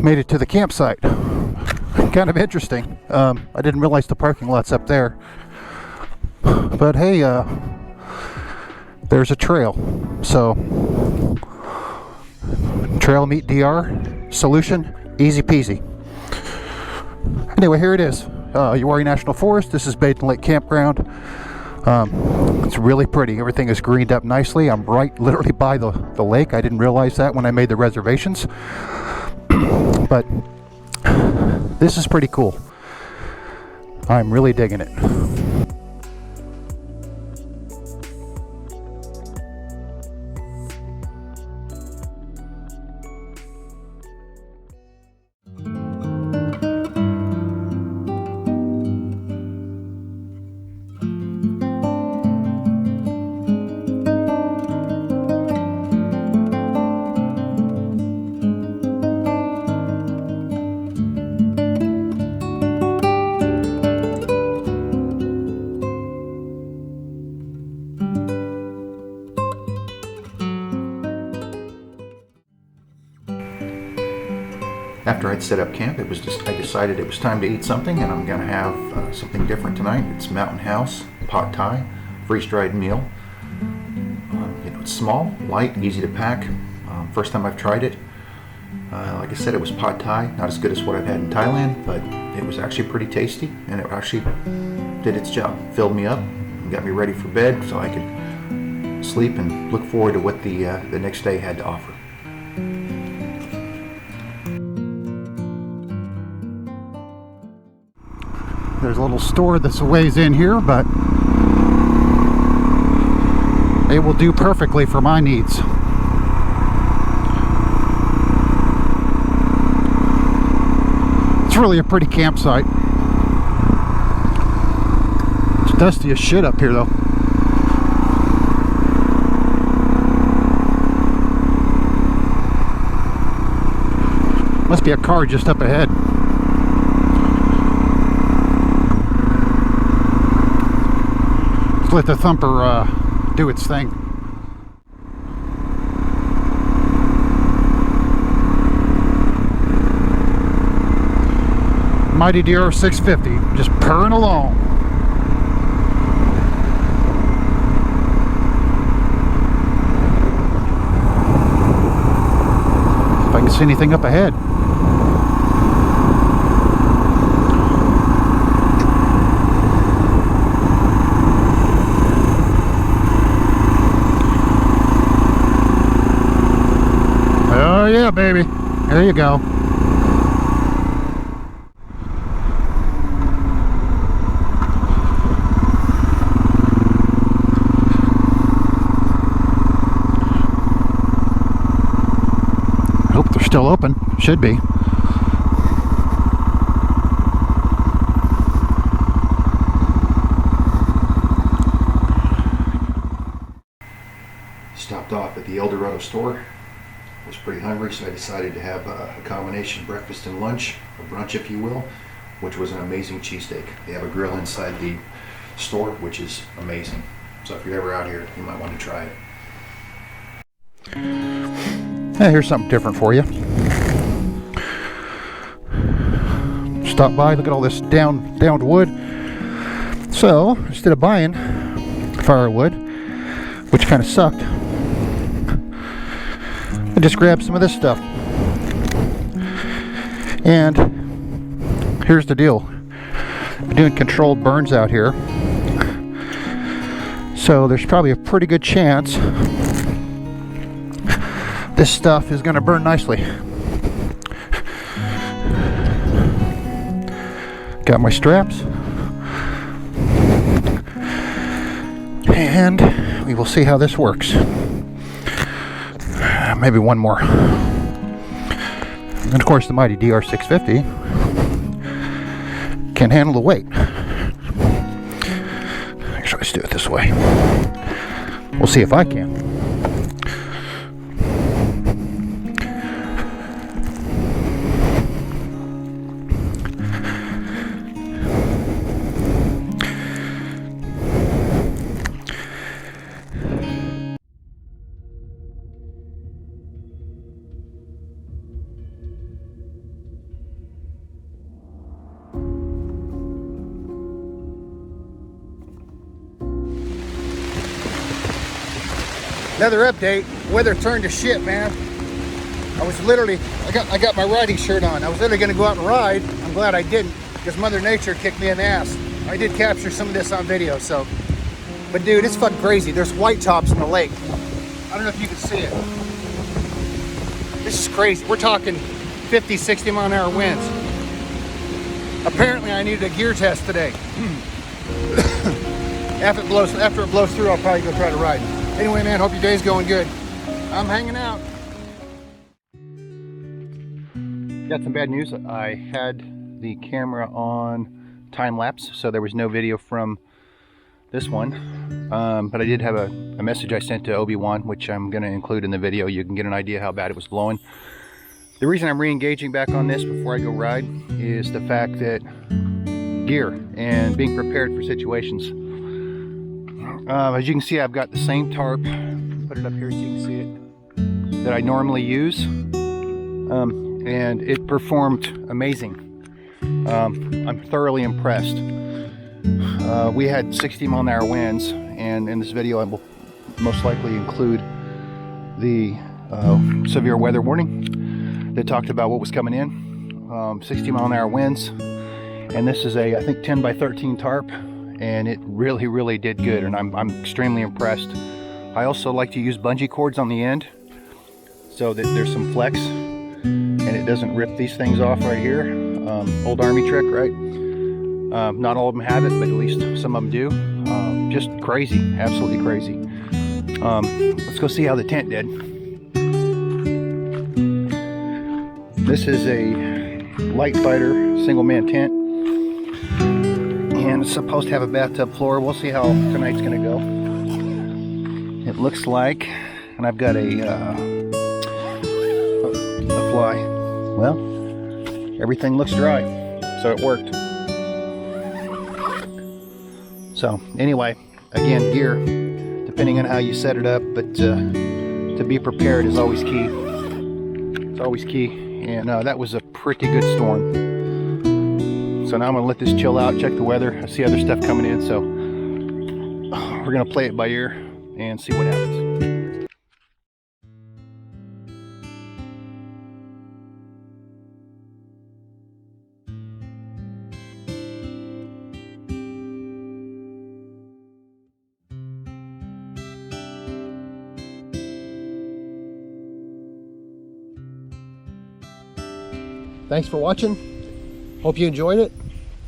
made it to the campsite. Kind of interesting. I didn't realize the parking lot's up there. But hey, there's a trail. So, trail meet DR solution, easy peasy. Anyway, here it is. Uwharrie National Forest. This is Baden Lake Campground. It's really pretty. Everything is greened up nicely. I'm right literally by the lake. I didn't realize that when I made the reservations. But this is pretty cool. I'm really digging it. After I'd set up camp, I decided it was time to eat something, and I'm gonna have something different tonight. It's Mountain House Pad Thai, freeze-dried meal. It's small, light, easy to pack. First time I've tried it. Like I said, it was Pad Thai, not as good as what I've had in Thailand, but it was actually pretty tasty, and it actually did its job. Filled me up, and got me ready for bed so I could sleep and look forward to what the next day had to offer. There's a little store that's a ways in here, but it will do perfectly for my needs. It's really a pretty campsite. It's dusty as shit up here though. Must be a car just up ahead. Let the thumper do its thing. Mighty DR650 just purring along. If I can see anything up ahead. Oh yeah, baby. There you go. I hope they're still open. Should be. Stopped off at the Eldorado store. I was pretty hungry, so I decided to have a combination breakfast and lunch, or brunch if you will, which was an amazing cheesesteak. They have a grill inside the store, which is amazing. So if you're ever out here, you might want to try it. Hey, here's something different for you. Stop by, look at all this downed wood. So, instead of buying firewood, which kind of sucked, I just grabbed some of this stuff. And here's the deal. I'm doing controlled burns out here. So there's probably a pretty good chance this stuff is going to burn nicely. Got my straps. And we will see how this works. Maybe one more. And of course the mighty DR650 can handle the weight. Actually, let's do it this way. We'll see if I can. Another update. Weather turned to shit, man. I was literally, I got my riding shirt on. I was literally gonna go out and ride. I'm glad I didn't, because Mother Nature kicked me in the ass. I did capture some of this on video, so. But dude, it's fucking crazy. There's white tops in the lake. I don't know if you can see it. This is crazy. We're talking 50, 60 mile an hour winds. Apparently I needed a gear test today. After it blows through, I'll probably go try to ride. Anyway, man, hope your day's going good. I'm hanging out. Got some bad news. I had the camera on time lapse, so there was no video from this one. But I did have a message I sent to Obi-Wan, which I'm going to include in the video. You can get an idea how bad it was blowing. The reason I'm re-engaging back on this before I go ride is the fact that gear and being prepared for situations. As you can see, I've got the same tarp, put it up here so you can see it, that I normally use, and it performed amazing. I'm thoroughly impressed. We had 60 mile an hour winds, and in this video I will most likely include the severe weather warning that talked about what was coming in. 60 mile an hour winds, and this is a, I think, 10 by 13 tarp, and it really did good, and I'm extremely impressed. I also like to use bungee cords on the end so that there's some flex and it doesn't rip these things off right here. Old army trick, right? Not all of them have it, but at least some of them do. Just crazy, absolutely crazy. Let's go see how the tent did. This is a light fighter single man tent, and it's supposed to have a bathtub floor. We'll see how tonight's gonna go. It looks like, and I've got a fly. Well, everything looks dry, so it worked. So anyway, again, gear, depending on how you set it up, but to be prepared is always key. It's always key, and that was a pretty good storm. So now I'm gonna let this chill out, check the weather. I see other stuff coming in, so we're gonna play it by ear and see what happens. Thanks for watching. Hope you enjoyed it,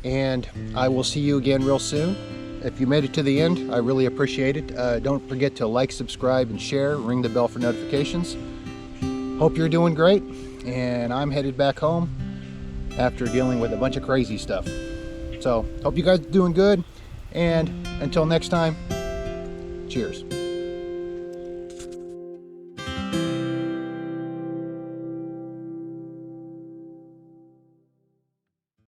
and I will see you again real soon. If you made it to the end, I really appreciate it. Don't forget to like, subscribe, and share. Ring the bell for notifications. Hope you're doing great, and I'm headed back home after dealing with a bunch of crazy stuff. So, hope you guys are doing good, and until next time, cheers.